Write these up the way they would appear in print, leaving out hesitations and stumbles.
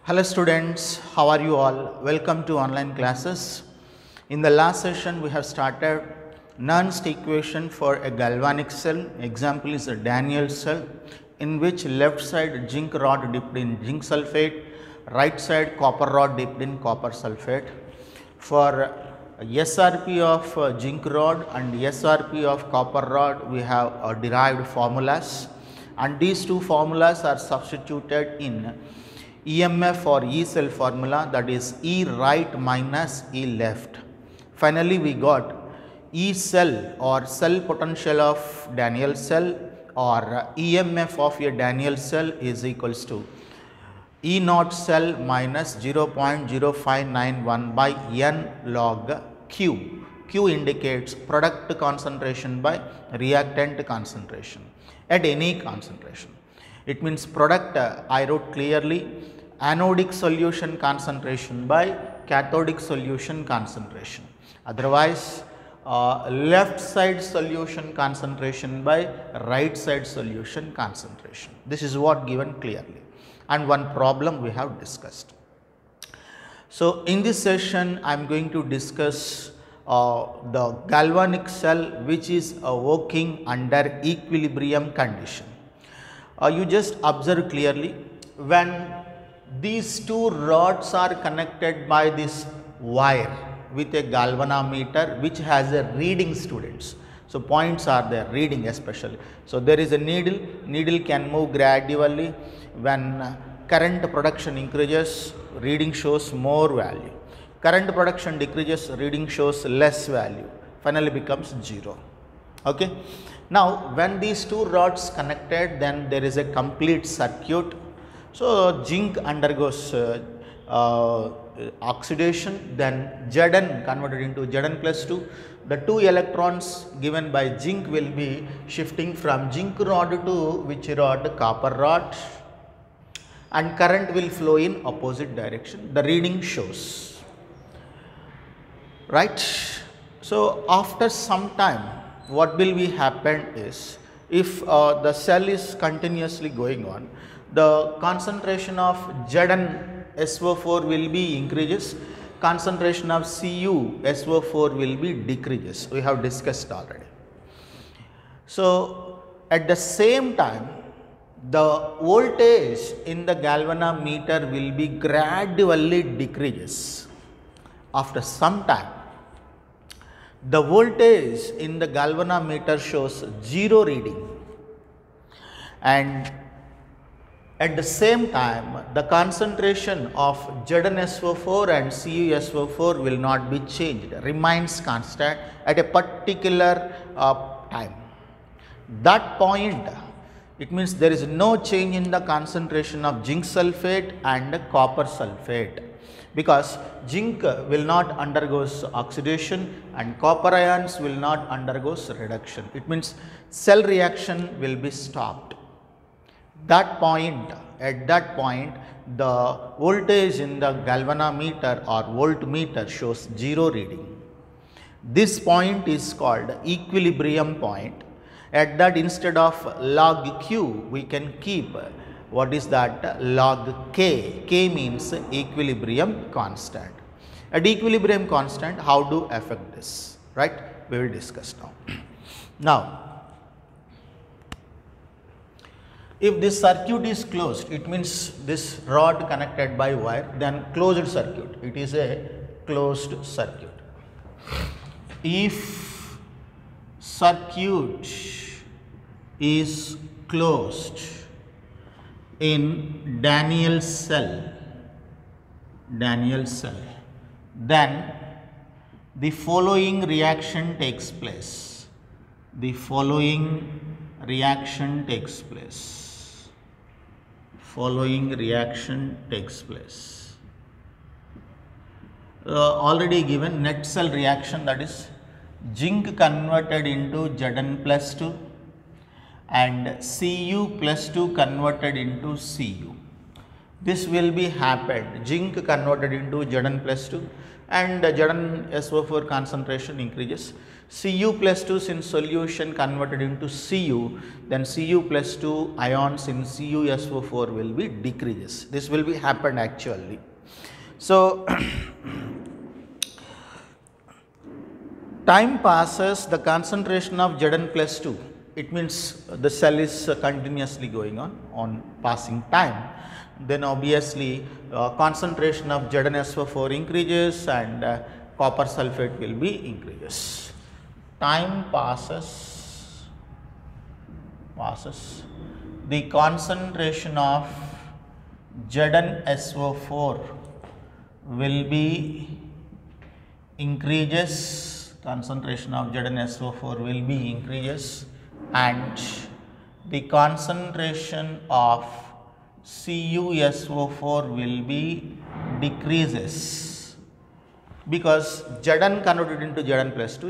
Hello students, how are you all? Welcome to online classes. In the last session we have started Nernst equation for a galvanic cell. Example is a Daniell cell in which left side zinc rod dipped in zinc sulfate, right side copper rod dipped in copper sulfate. For SRP of zinc rod and SRP of copper rod we have derived formulas, and these two formulas are substituted in EMF or E cell formula, that is E right minus E left. Finally, we got E cell or cell potential of Daniell cell or EMF of a Daniell cell is equals to E naught cell minus 0.0591 by N log Q. Q indicates product concentration by reactant concentration at any concentration. It means product I wrote clearly anodic solution concentration by cathodic solution concentration. Otherwise, left side solution concentration by right side solution concentration. This is what given clearly, and one problem we have discussed. So, in this session I am going to discuss the galvanic cell which is working under equilibrium condition. You just observe clearly, when these two rods are connected by this wire with a galvanometer which has a reading, students. So, points are there, reading especially. So, there is a needle, needle can move gradually. When current production increases, reading shows more value. Current production decreases, reading shows less value, finally becomes 0. Okay. Now, when these two rods connected, then there is a complete circuit. So, zinc undergoes oxidation, then Zn converted into Zn plus 2. The 2 electrons given by zinc will be shifting from zinc rod to which rod? Copper rod, and current will flow in opposite direction. The reading shows, right. So, after some time what will be happen is, if the cell is continuously going on, the concentration of ZnSO4 will be increases, concentration of CuSO4 will be decreases. We have discussed already. So, at the same time the voltage in the galvanometer will be gradually decreases. After some time the voltage in the galvanometer shows 0 reading, and at the same time the concentration of ZnSO4 and CuSO4 will not be changed, remains constant at a particular time. That point, it means there is no change in the concentration of zinc sulfate and copper sulfate, because zinc will not undergo oxidation and copper ions will not undergo reduction. It means cell reaction will be stopped. At that point the voltage in the galvanometer or voltmeter shows 0 reading. This point is called equilibrium point. At that, instead of log Q we can keep what is that? Log K. K means equilibrium constant. At equilibrium constant, how to affect this, right? We will discuss now. Now, if this circuit is closed, it means this rod connected by wire, then closed circuit. It is a closed circuit. If circuit is closed in Daniell cell, then the following reaction takes place. The following reaction takes place. Already given net cell reaction, that is zinc converted into Zn plus 2 and Cu plus 2 converted into Cu. This will be happened, zinc converted into Zn plus 2 and ZnSO4 concentration increases. Cu plus 2 in solution converted into Cu, then Cu plus 2 ions in CuSO4 will be decreases. This will be happened actually. So time passes, the concentration of Zn plus 2, it means the cell is continuously going on passing time. Then obviously concentration of ZnSO4 increases and copper sulfate will be increases. Time passes, the concentration of ZnSO4 will be increases, concentration of ZnSO4 will be increases, and the concentration of CuSO4 will be decreases, because Zn converted into Zn plus 2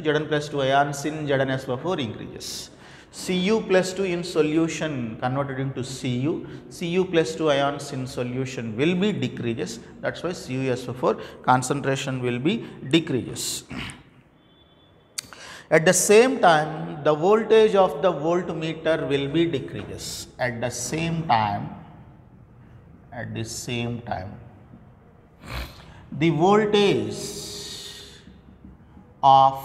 ions in ZnSO4 increases. Cu plus 2 in solution converted into Cu plus 2 ions in solution will be decreases, that is why CuSO4 concentration will be decreases. At the same time, the voltage of the voltmeter will be decreases. At the same time, the voltage of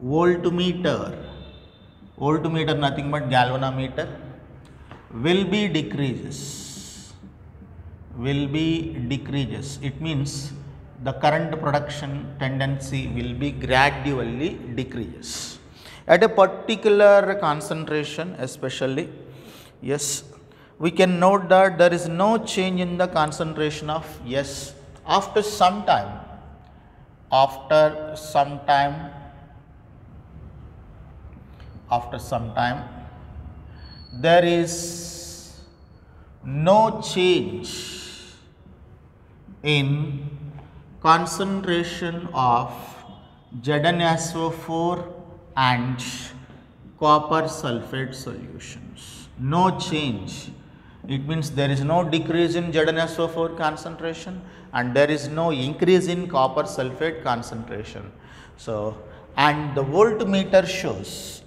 voltmeter nothing but galvanometer, will be decreases. It means the current production tendency will be gradually decreases. At a particular concentration especially, yes, we can note that there is no change in the concentration of S. After some time, there is no change in concentration of ZnSO4 and copper sulfate solutions. No change. It means there is no decrease in ZnSO4 concentration and there is no increase in copper sulfate concentration. So, and the voltmeter shows,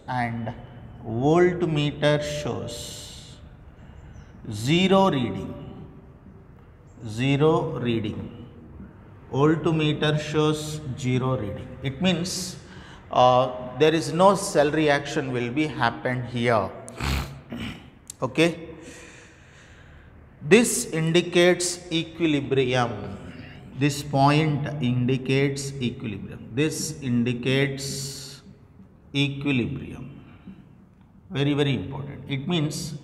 zero reading. Voltmeter shows 0 reading. It means there is no cell reaction will be happened here. Okay. This indicates equilibrium. This point indicates equilibrium. Very, very important. It means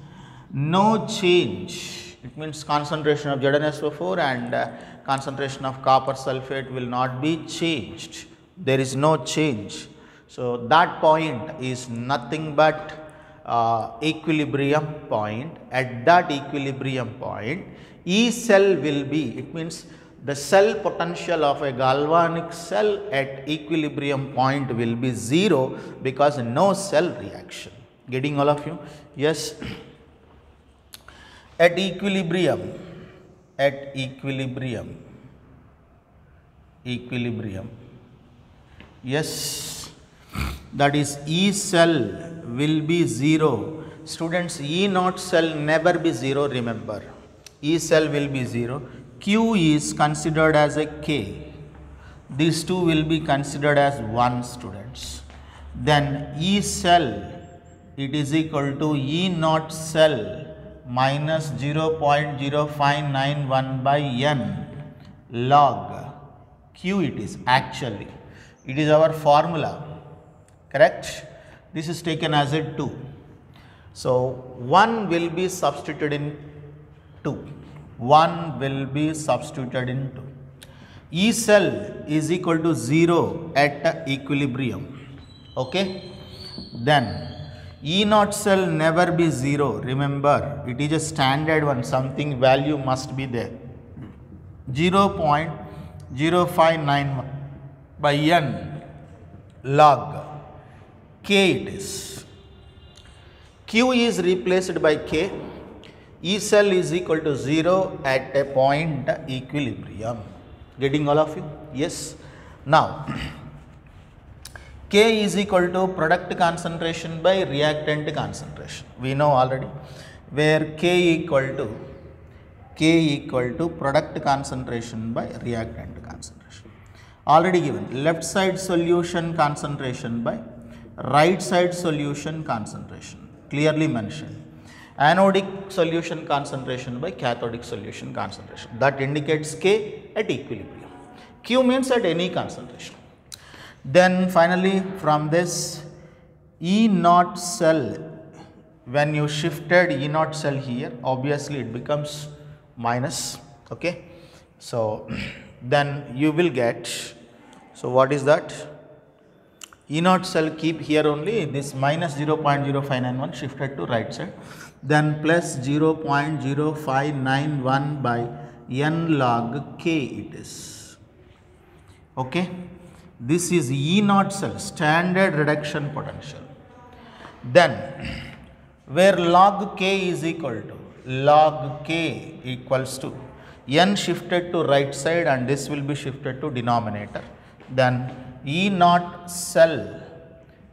no change. It means concentration of ZnSO4 and concentration of copper sulfate will not be changed. There is no change. So that point is nothing but equilibrium point. At that equilibrium point, E cell will be, it means the cell potential of a galvanic cell at equilibrium point will be 0 because no cell reaction. Getting all of you? Yes. At equilibrium, yes, that is E cell will be 0. Students, E naught cell never be 0, remember. E cell will be 0. Q is considered as a K. These two will be considered as 1, students. Then E cell, it is equal to E naught cell minus 0.0591 by N log Q it is actually. It is our formula, correct? This is taken as a 2. So 1 will be substituted in 2. E cell is equal to 0 at equilibrium. Okay. Then E naught cell never be 0. Remember, it is a standard one. Something value must be there. 0.0591 by N log K it is. Q is replaced by K. E cell is equal to 0 at a point equilibrium. Getting all of you? Yes. Now, K is equal to product concentration by reactant concentration. We know already, where K equal to product concentration by reactant concentration. Already given. Left side solution concentration by right side solution concentration. Clearly mentioned. Anodic solution concentration by cathodic solution concentration. That indicates K at equilibrium. Q means at any concentration. Then finally from this E naught cell, when you shifted E naught cell here, obviously it becomes minus, okay. So then you will get, so what is that? E naught cell keep here only, this minus 0.0591 shifted to right side, then plus 0.0591 by n log K it is, okay. This is E naught cell, standard reduction potential. Then where log K is equal to, log K equals to n shifted to right side and this will be shifted to denominator. Then E naught cell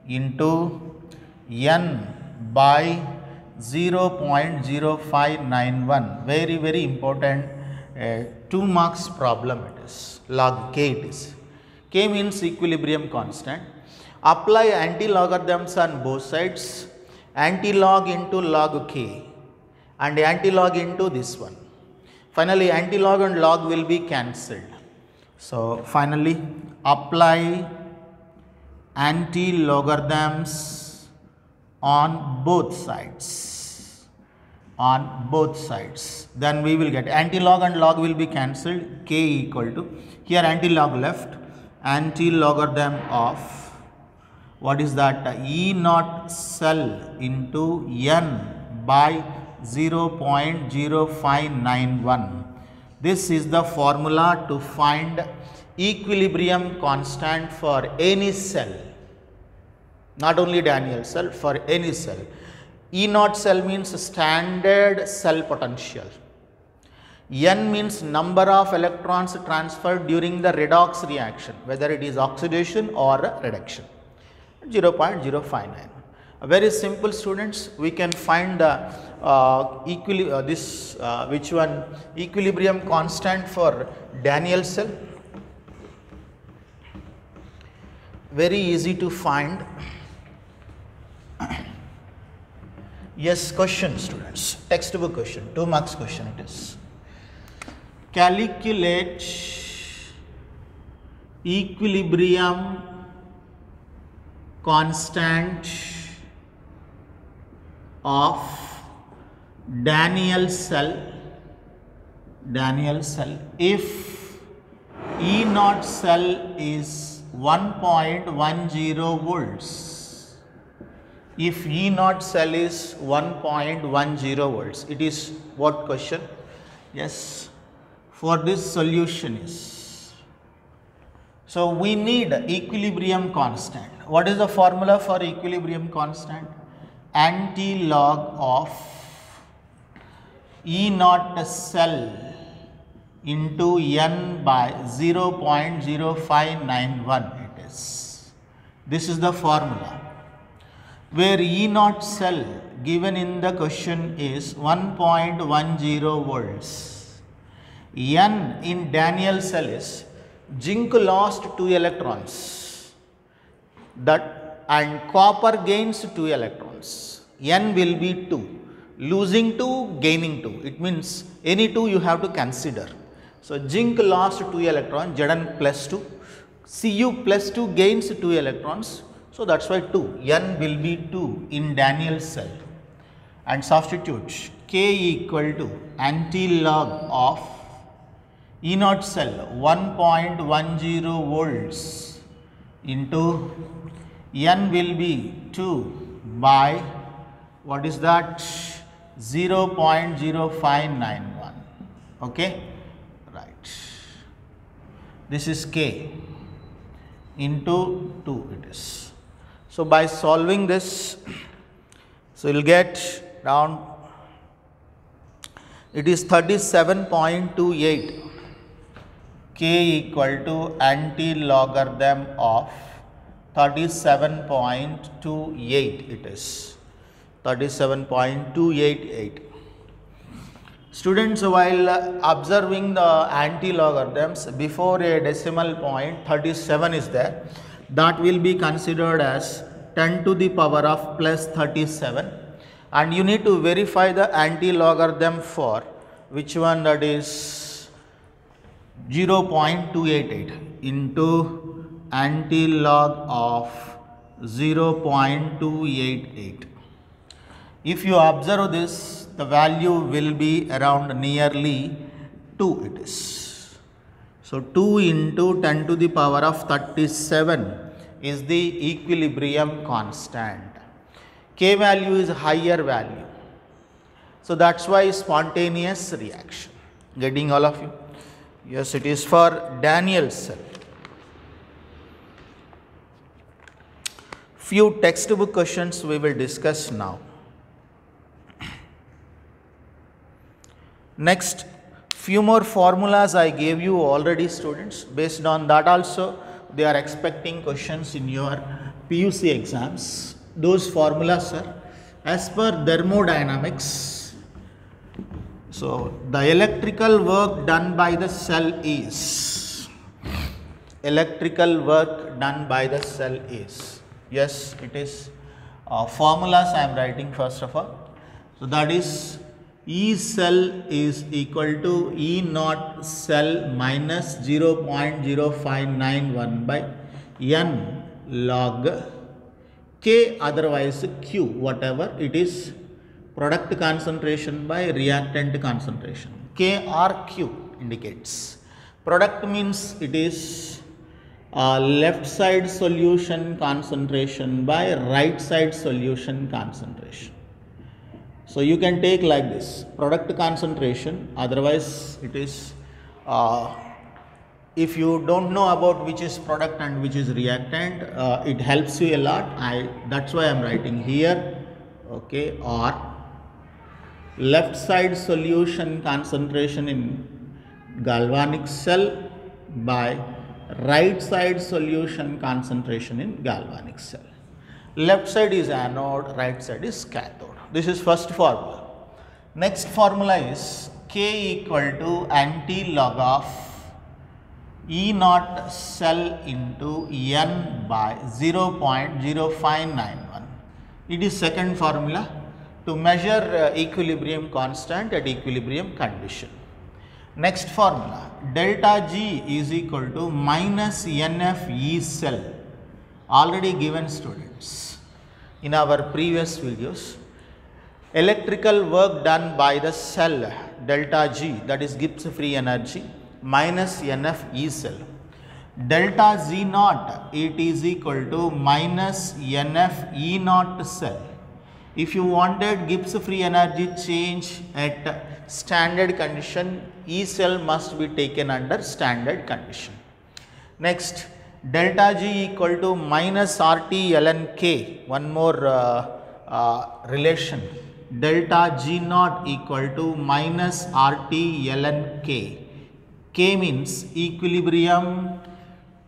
into n by 0.0591, very important 2 marks problem it is, log K it is. K means equilibrium constant. Apply anti-logarithms on both sides, anti-log into log K and anti-log into this one. Finally, anti-log and log will be cancelled. So, finally, apply anti-logarithms on both sides. Then we will get anti-log and log will be cancelled. K equal to, here anti-log left, anti-logarithm of, what is that, E naught cell into n by 0.0591. This is the formula to find equilibrium constant for any cell, not only Daniell cell, for any cell. E naught cell means standard cell potential. N means number of electrons transferred during the redox reaction, whether it is oxidation or reduction, 0.059. Very simple, students. We can find the equilibrium constant for Daniell cell. Very easy to find. Yes, question, students. Textbook question, 2 marks question it is. Calculate equilibrium constant of Daniell cell if E naught cell is 1.10 volts. If E naught cell is 1.10 volts, it is what question? Yes. For this solution is, so we need equilibrium constant. What is the formula for equilibrium constant? Anti-log of E naught cell into n by 0.0591 it is. This is the formula, where E naught cell given in the question is 1.10 volts. N in Daniell cell is zinc lost 2 electrons, that and copper gains 2 electrons. N will be 2, losing 2, gaining 2. It means any 2 you have to consider. So zinc lost 2 electrons, Zn plus 2, Cu plus 2 gains 2 electrons. So that's why 2. N will be 2 in Daniell cell. And substitute K equal to anti-log of E naught cell 1.10 volts into N will be 2 by, what is that, 0.0591. Okay, right. This is K into 2 it is. So by solving this, so you will get around, it is 37.28. K equal to anti-logarithm of 37.28 it is, 37.288. Students, while observing the anti-logarithms, before a decimal point 37 is there, that will be considered as 10 to the power of plus 37, and you need to verify the anti-logarithm for which one, that is 0.288 into anti-log of 0.288. If you observe this, the value will be around nearly 2 it is. So 2 into 10 to the power of 37 is the equilibrium constant. K value is higher value. So that's why spontaneous reaction. Getting all of you? Yes, it is for Daniel's cell. Few textbook questions we will discuss now. Next, few more formulas I gave you already, students. Based on that also, they are expecting questions in your PUC exams. Those formulas are as per thermodynamics. So, the electrical work done by the cell is, yes, it is formulas I am writing first of all. So, that is E cell is equal to E naught cell minus 0.0591 by N log K, otherwise Q, whatever it is, product concentration by reactant concentration. K or Q indicates. Product means it is left side solution concentration by right side solution concentration. So you can take like this, product concentration, otherwise it is, if you don't know about which is product and which is reactant, it helps you a lot. That's why I am writing here, okay, or left side solution concentration in galvanic cell by right side solution concentration in galvanic cell. Left side is anode, right side is cathode. This is first formula. Next formula is K equal to anti-log of E naught cell into N by 0.0591. It is second formula to measure equilibrium constant at equilibrium condition. Next formula, delta G is equal to minus NF E cell, already given, students, in our previous videos. Electrical work done by the cell, delta G, that is Gibbs free energy, minus NF E cell. Delta Z naught, it is equal to minus NF E naught cell. If you wanted Gibbs free energy change at standard condition, E cell must be taken under standard condition. Next, delta G equal to minus RT ln K, one more relation. Delta G naught equal to minus RT ln K. K means equilibrium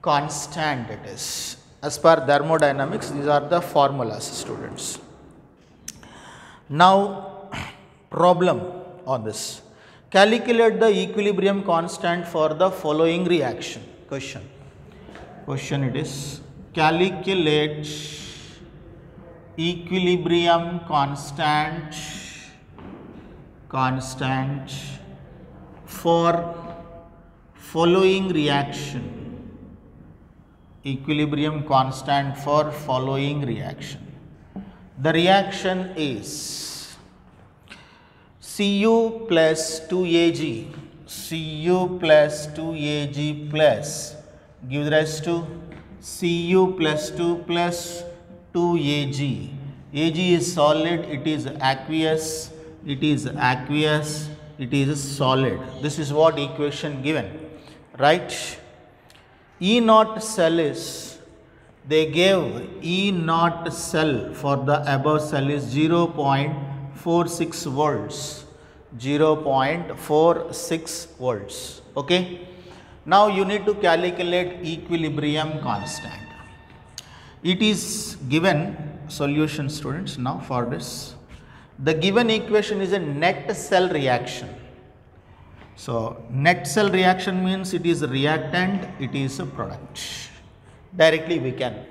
constant it is. As per thermodynamics, these are the formulas, students. Now, problem on this. Calculate the equilibrium constant for the following reaction. Question it is, calculate equilibrium constant for following reaction. Equilibrium constant for following reaction. The reaction is Cu plus 2Ag, Cu plus 2Ag plus gives rise to Cu plus 2 plus 2Ag. Ag is solid, it is aqueous, it is solid. This is what equation given, right? E naught cell is, they gave E naught cell for the above cell is 0.46 volts, 0.46 volts, okay. Now you need to calculate equilibrium constant. it is given solution students now for this. The given equation is a net cell reaction. So, net cell reaction means it is a reactant, it is a product. Directly we can.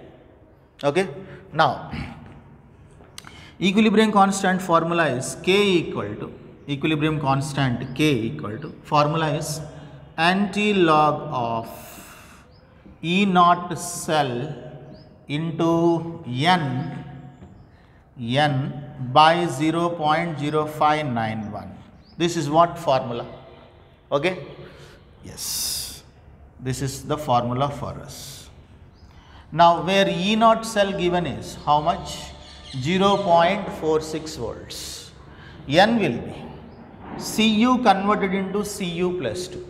Okay. Now, equilibrium constant formula is K equal to, equilibrium constant K equal to, formula is anti-log of E naught cell into N by 0.0591. This is what formula? Okay. Yes. This is the formula for us. Now, where E naught cell given is how much? 0.46 volts. N will be Cu converted into Cu plus 2.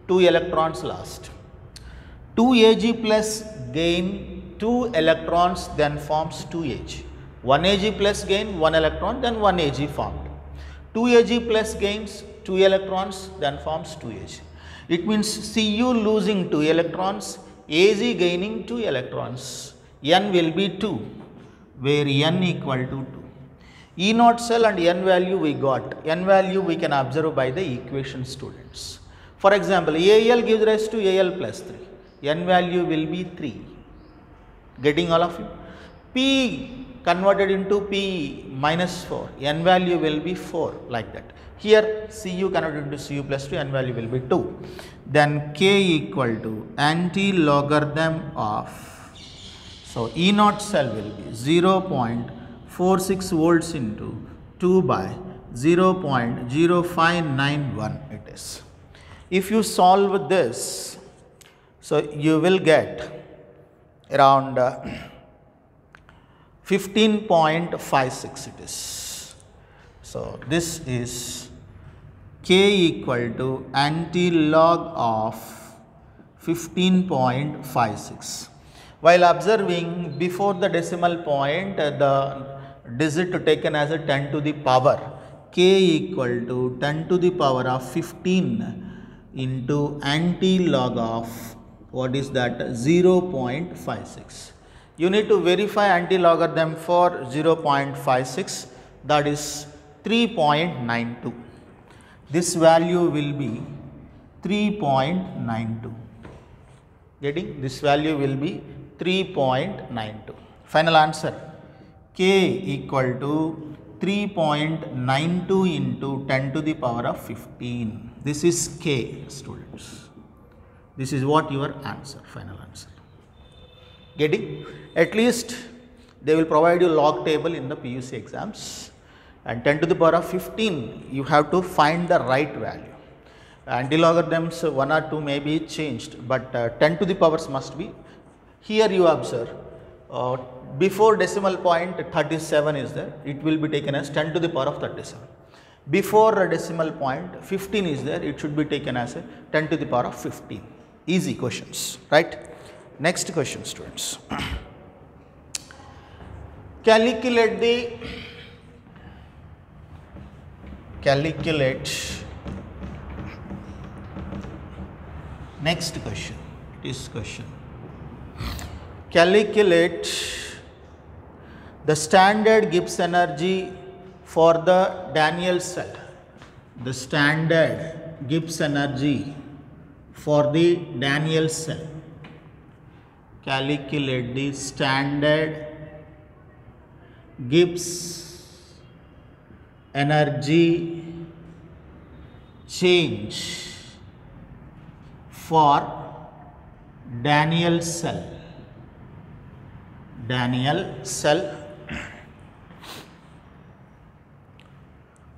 2 electrons lost. 2 Ag plus gain 2 electrons then forms 2 Ag. 1 Ag plus gain 1 electron then 1 Ag formed. 2 Ag plus gains 2 electrons then forms 2 Ag. It means Cu losing 2 electrons, Ag gaining 2 electrons. N will be 2, where N equal to 2. E naught cell and N value we got. N value we can observe by the equation students. For example, Al gives rise to Al plus 3. N value will be 3. Getting all of you? P converted into P minus 4. N value will be 4 like that. Here Cu converted into Cu plus 2, N value will be 2. Then K equal to anti-logarithm of, so E naught cell will be 0.46 volts into 2 by 0.0591 it is. If you solve this, so you will get around 15.56 it is. So, this is K equal to anti-log of 15.56. While observing before the decimal point, the digit taken as a 10 to the power, K equal to 10 to the power of 15 into anti-log of, what is that, 0.56. You need to verify anti-logarithm for 0.56, that is 3.92. This value will be 3.92. Getting? This value will be 3.92. Final answer, K equal to 3.92 into 10 to the power of 15. This is K, students. This is what your answer, final answer. Getting? At least they will provide you log table in the PUC exams, and 10 to the power of 15 you have to find the right value. Anti-logarithms 1 or 2 may be changed, but 10 to the powers must be. Here you observe before decimal point 37 is there, it will be taken as 10 to the power of 37. Before a decimal point 15 is there, it should be taken as a 10 to the power of 15. Easy questions, right? Next question, students. Calculate next question. This question. Calculate the standard Gibbs energy for the Daniell cell. The standard Gibbs energy for the Daniell cell. Calculate the standard Gibbs energy change for Daniell cell. Daniell cell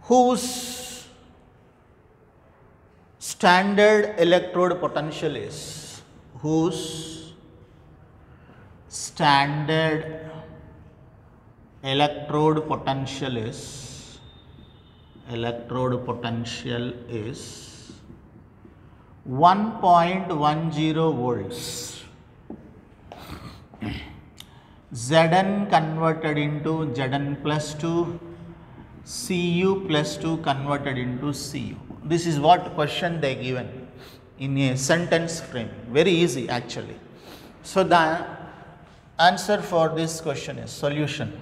whose standard electrode potential is, whose standard electrode potential is 1.10 volts. Zn converted into Zn plus 2, Cu plus 2 converted into Cu. This is what question they given in a sentence frame. Very easy actually. So the Answer for this question is solution.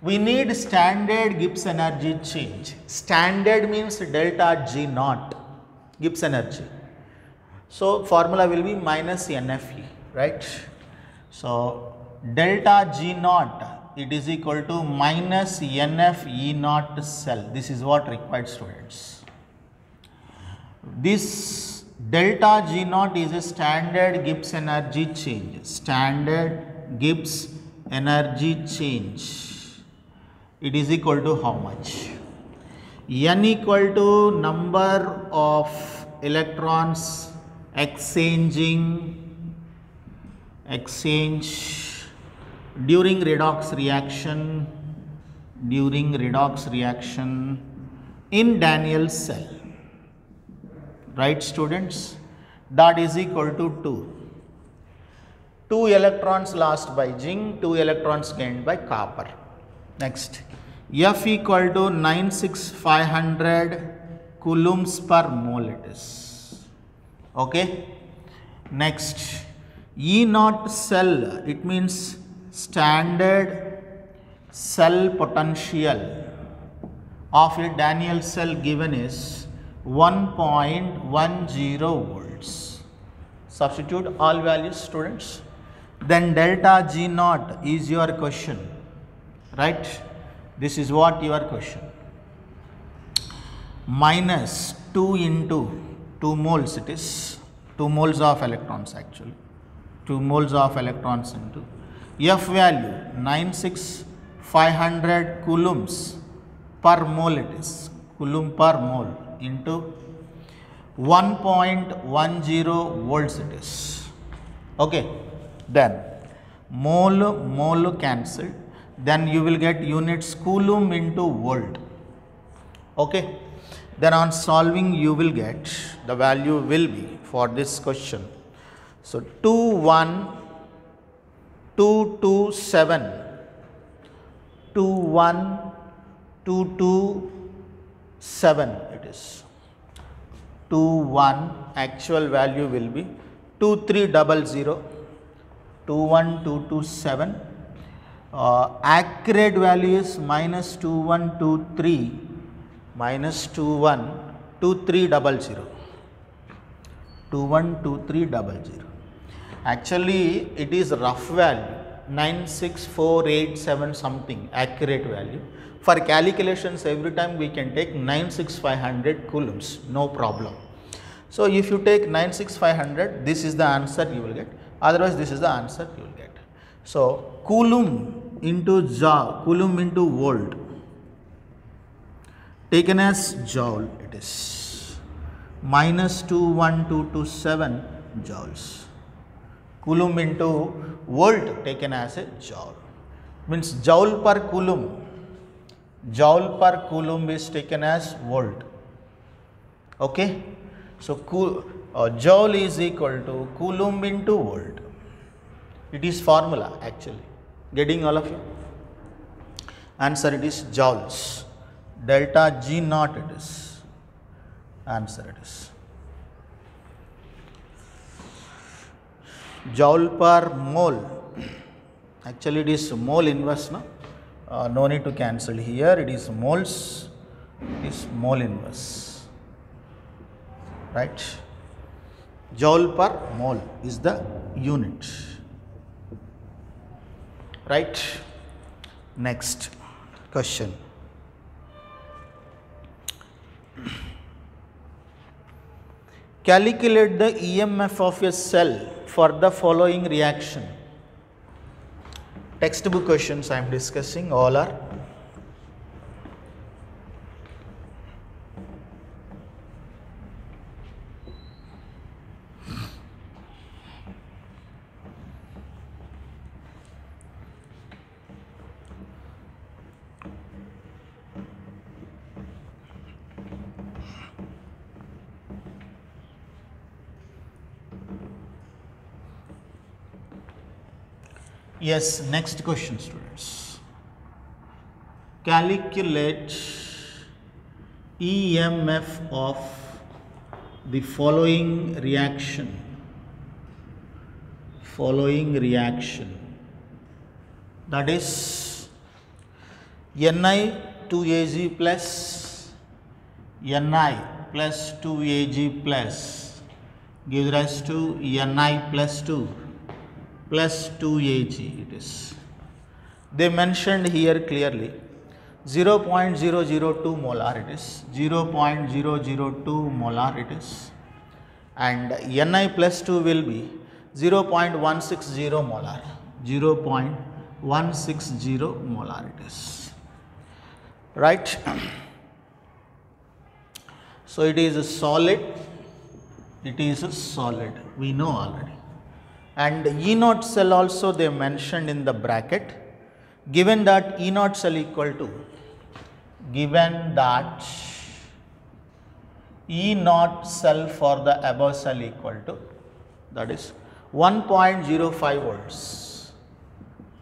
We need standard Gibbs energy change. Standard means delta G naught Gibbs energy. So formula will be minus NFE, right? So delta G naught, it is equal to minus NF E naught cell. This is what required, students. This delta G naught is a standard Gibbs energy change. Standard Gibbs energy change. It is equal to how much? N equal to number of electrons exchange during redox reaction in Daniell cell, right, students? That is equal to 2 electrons lost by zinc, 2 electrons gained by copper. Next, F equal to 96500 coulombs per mole it is. Okay. Next, E naught cell, it means standard cell potential of a Daniell cell given is 1.10 volts. Substitute all values, students. Then delta G naught is your question, right? This is what your question. Minus 2 into 2 moles, it is 2 moles of electrons actually. 2 moles of electrons into F value 96500 coulombs per mole, it is coulomb per mole into 1.10 volts it is. Okay. Then mole cancelled. Then you will get units coulomb into volt. Okay. Then on solving you will get the value will be for this question. So 21227 it is. 21 actual value will be 2300. 21227. Accurate value is minus 2123 minus 212300. 212300. Actually it is rough value 96487 something accurate value. For calculations every time we can take 96500 coulombs, no problem. So if you take 96500, this is the answer you will get. Otherwise this is the answer you will get. So coulomb into joule, coulomb into volt taken as joule it is minus 21227 joules. Coulomb into volt taken as a joule means joule per coulomb is taken as volt. Okay. So joule is equal to coulomb into volt. It is formula actually. Getting all of you? Answer it is joules. Delta G naught it is. Answer it is. Joule per mole. Actually it is mole inverse, no? No need to cancel here. It is moles. It is mole inverse. Right? Joule per mole is the unit. Right? Next question. Calculate the EMF of a cell for the following reaction. Textbook questions I am discussing, all are. Yes, next question, students. Calculate EMF of the following reaction. that is Ni 2Ag plus Ni plus 2Ag plus gives rise to Ni plus 2 plus 2Ag it is. They mentioned here clearly 0.002 molar it is, 0.002 molar it is, and Ni plus 2 will be 0.160 molar, 0.160 molar it is, right. So it is a solid, we know already. And E naught cell also they mentioned in the bracket, given that E naught cell equal to, given that E naught cell for the above cell equal to, that is 1.05 volts,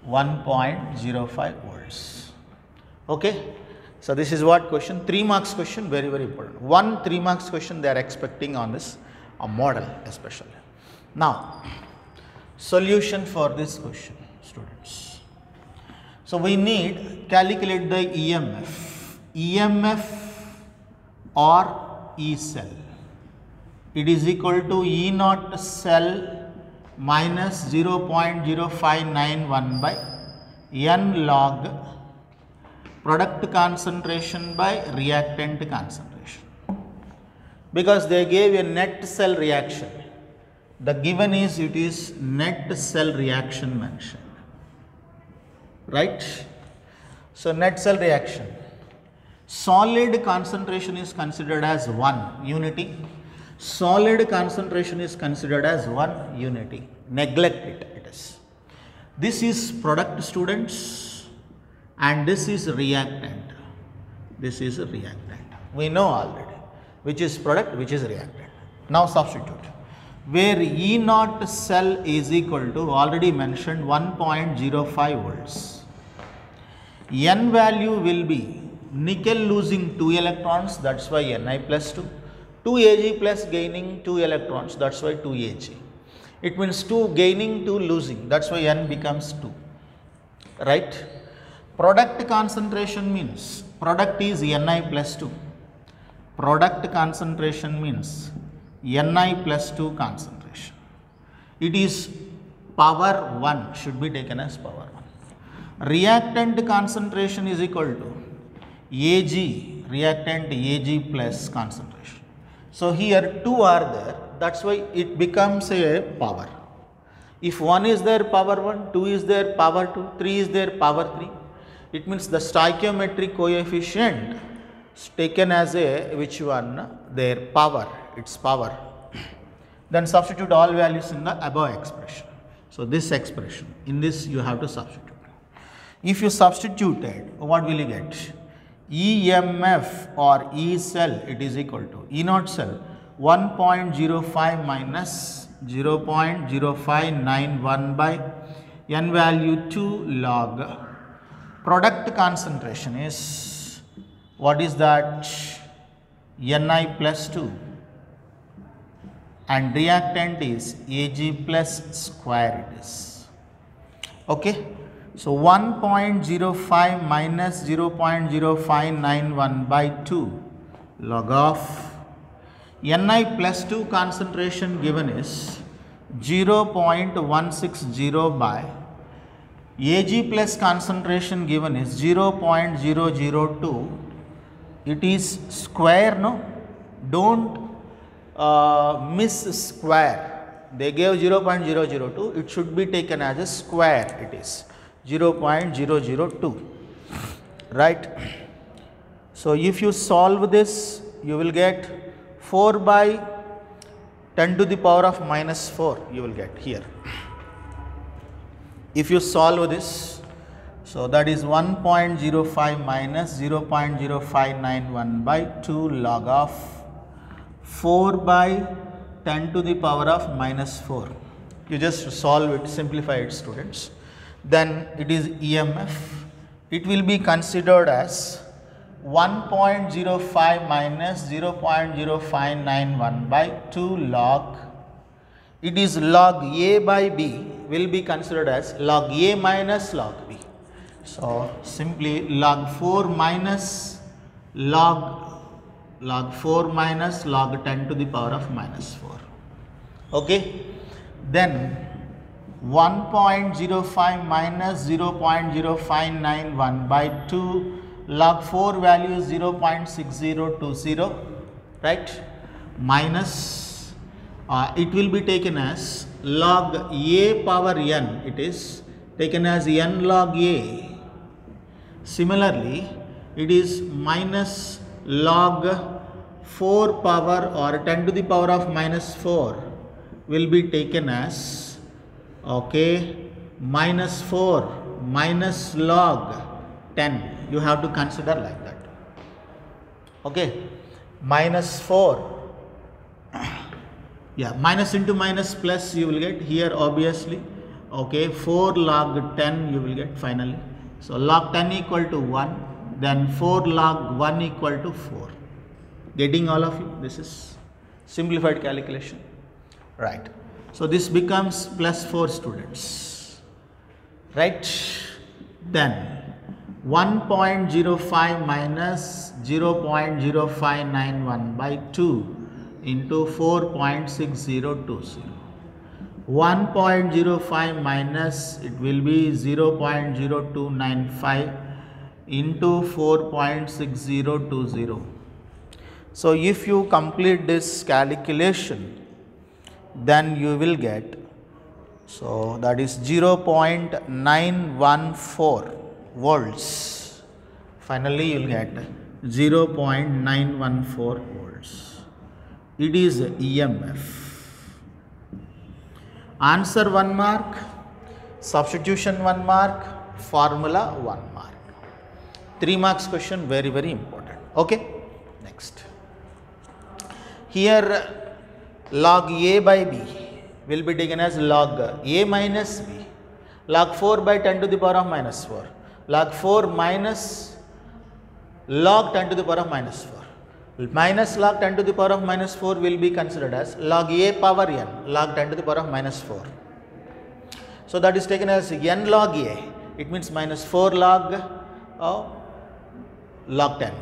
1.05 volts. Okay. So this is what question, 3 marks question, very important. 1 3 marks question they are expecting on this model especially. Now solution for this question, students. So we need calculate the EMF or E cell. It is equal to E naught cell minus 0.0591 by N log product concentration by reactant concentration, because they gave a net cell reaction. The given is, it is net cell reaction mentioned, right. So net cell reaction, solid concentration is considered as 1 unity, solid concentration is considered as 1 unity, neglect it is. This is product, students, and this is reactant, this is a reactant, we know already which is product, which is reactant. Now substitute, where E naught cell is equal to, already mentioned, 1.05 volts. N value will be nickel losing 2 electrons, that is why Ni plus 2, 2Ag plus gaining 2 electrons, that is why 2Ag. It means 2 gaining, 2 losing, that is why N becomes 2, right. Product concentration means, product is Ni plus 2, product concentration means Ni plus 2 concentration. It is power 1, should be taken as power 1. Reactant concentration is equal to Ag, reactant Ag plus concentration. So here 2 are there, that is why it becomes a power. If 1 is there, power 1, 2 is there, power 2, 3 is there, power 3. It means the stoichiometric coefficient is taken as a, which one, their power, its power. Then substitute all values in the above expression. So this expression, in this you have to substitute. If you substituted, what will you get? EMF or E cell, it is equal to E naught cell 1.05 minus 0.0591 by N value 2 log. Product concentration is, what is that? Ni plus 2, and reactant is Ag plus square it is. Okay. So 1.05 minus 0.0591 by 2 log of Ni plus 2 concentration given is 0.160 by Ag plus concentration given is 0.002. It is square, no? Don't miss square. They gave 0.002. It should be taken as a square. It is 0.002, right. So if you solve this, you will get 4 by 10 to the power of minus 4 you will get here. If you solve this, so that is 1.05 minus 0.0591 by 2 log of 4 by 10 to the power of minus 4. You just solve it, simplify it, students. Then it is EMF. It will be considered as 1.05 minus 0.0591 by 2 log. It is log A by B will be considered as log A minus log B. So simply log 4 minus log 4 minus log 10 to the power of minus 4. Okay. Then 1.05 minus 0.0591 by 2 log 4 value is 0.6020, right, minus it will be taken as log a power n, it is taken as n log a. Similarly, it is minus log 4 power or 10 to the power of minus 4 will be taken as, okay, minus 4 minus log 10. You have to consider like that. Okay, minus 4, yeah, minus into minus plus you will get here obviously. Okay, 4 log 10 you will get finally. So log 10 equal to 1, then 4 log 1 equal to 4. Getting all of you? This is simplified calculation, right? So this becomes plus 4 students, right? Then 1.05 minus 0.0591 by 2 into 4.6020. 1.05 minus it will be 0.0295 into 4.6020. So if you complete this calculation, then you will get, so that is 0.914 volts. Finally you will get 0.914 volts. It is EMF. Answer 1 mark, substitution 1 mark, formula 1 mark. 3 marks question, very very important. Okay, next. Here log a by b will be taken as log a minus b, log 4 by 10 to the power of minus 4, log 4 minus log 10 to the power of minus 4. Minus log 10 to the power of minus 4 will be considered as log a power n, log 10 to the power of minus 4. So that is taken as n log a, it means minus 4 log log 10.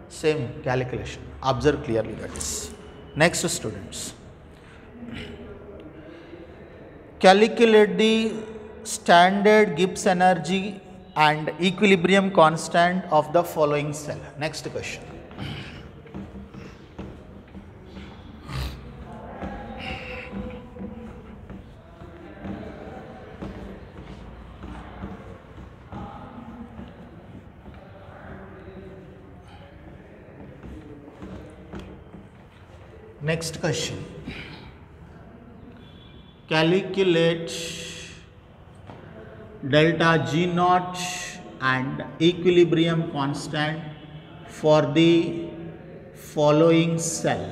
Same calculation, observe clearly that is. Next students, calculate the standard Gibbs energy and equilibrium constant of the following cell. Next question. Next question. Calculate delta G naught and equilibrium constant for the following cell.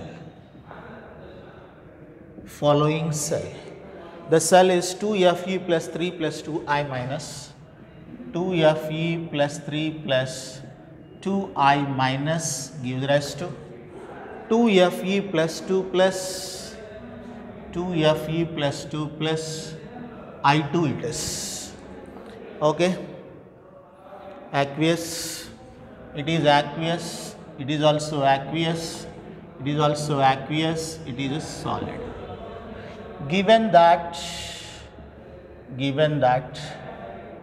The cell is 2Fe plus 3 plus 2I minus, 2Fe plus 3 plus 2I minus gives rise to 2Fe plus 2 plus 2Fe plus 2 plus I2 it is. Okay, aqueous, it is aqueous, it is also aqueous, it is also aqueous, it is a solid. Given that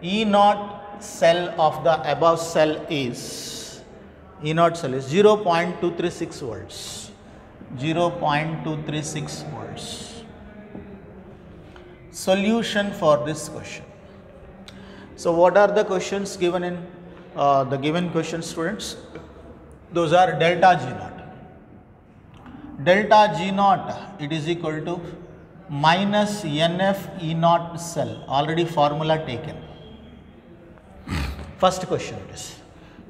E naught cell of the above cell is 0.236 volts. 0.236 volts. Solution for this question. So what are the questions given in the given question, students? Those are delta G naught. Delta G naught, it is equal to minus NF E naught cell, already formula taken. First question it is.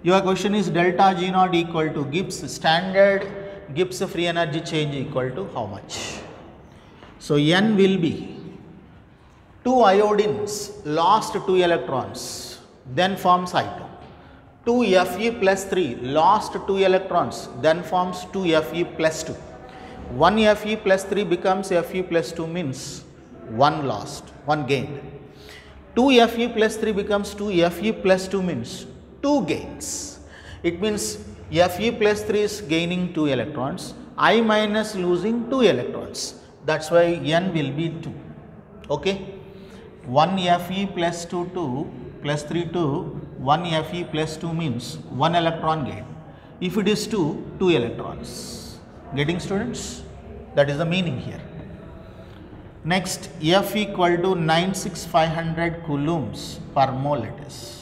Your question is delta G naught equal to Gibbs standard Gibbs free energy change equal to how much? So N will be 2 iodines lost 2 electrons, then forms I2. 2Fe plus 3 lost 2 electrons, then forms 2Fe plus 2. 1Fe plus 3 becomes Fe plus 2 means 1 lost, 1 gained. 2Fe plus 3 becomes 2Fe plus 2 means 2 gains. It means Fe plus 3 is gaining 2 electrons, I minus losing 2 electrons. That is why N will be 2. Okay. 1 Fe plus 2 2 plus 3 2, 1 Fe plus 2 means 1 electron gain. If it is 2, 2 electrons. Getting, students? That is the meaning here. Next, F equal to 96500 coulombs per mole it is.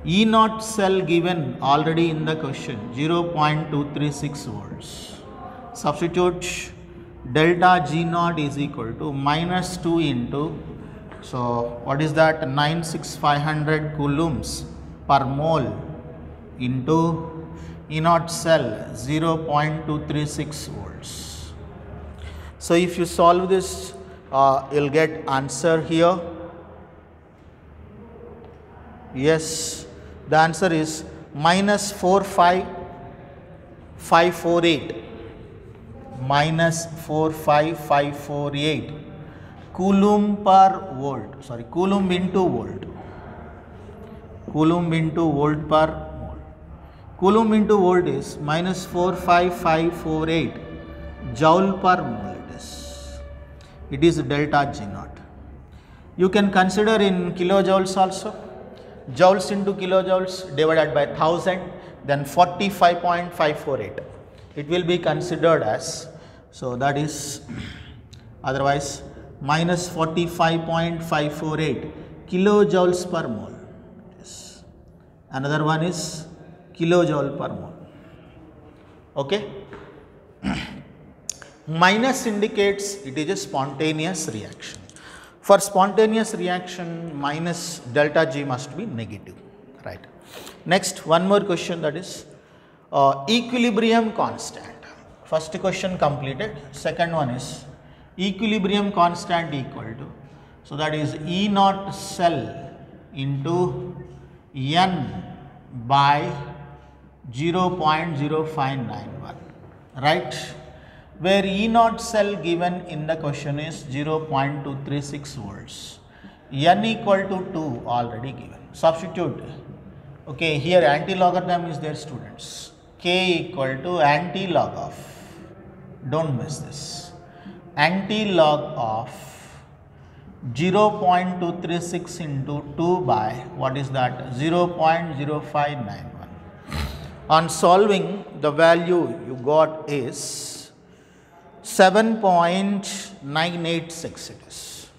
E naught cell given already in the question 0.236 volts. Substitute delta G naught is equal to minus 2 into, so what is that, 96500 coulombs per mole into E naught cell 0.236 volts. So if you solve this, you'll get answer here. Yes, the answer is minus 45548. Minus 45548 coulomb per volt, sorry, coulomb into volt. Coulomb into volt per mole. Coulomb into volt is minus 45548 joule per mole it is. It is delta G naught. You can consider in kilojoules also. Joules into kilojoules divided by 1000, then 45.548. It will be considered as, so that is otherwise minus 45.548 kilojoules per mole. Yes. Another one is kilojoule per mole. Okay. Minus indicates it is a spontaneous reaction. For spontaneous reaction, minus delta G must be negative, right. Next, one more question, that is equilibrium constant. First question completed. Second one is equilibrium constant equal to, so that is E naught cell into N by 0.0591, right, where E naught cell given in the question is 0.236 volts, N equal to 2 already given. Substitute. Okay, here anti-logarithm is there, students. K equal to anti-log of, don't miss this, anti-log of 0.236 into 2 by, what is that, 0.0591. On solving, the value you got is 7.986 it is.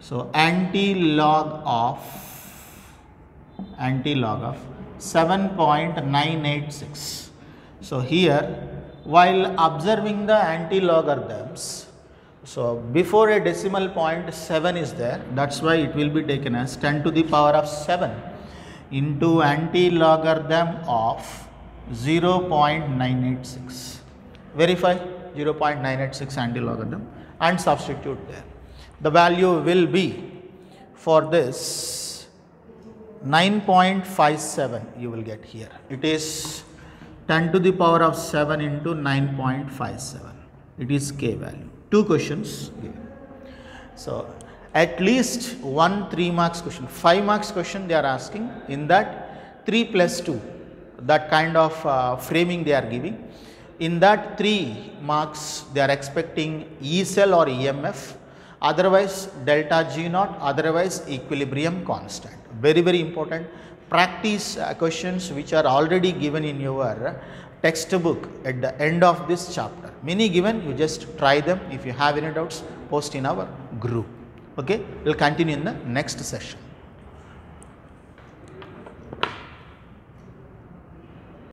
So anti-log of 7.986. So here, while observing the anti-logarithms, so before a decimal point 7 is there, that's why it will be taken as 10 to the power of 7 into anti-logarithm of 0.986. Verify 0.986 anti-logarithm and substitute there. The value will be, for this, 9.57 you will get here. It is 10 to the power of 7 into 9.57. It is K value. 2 questions given. So at least 1 3 marks question, 5 marks question they are asking. In that 3 plus 2, that kind of framing they are giving. In that 3 marks they are expecting E cell or EMF, otherwise delta G naught, otherwise equilibrium constant. Very, very important. Practice questions which are already given in your textbook at the end of this chapter. Many given, you just try them. If you have any doubts, post in our group. Okay, we will continue in the next session.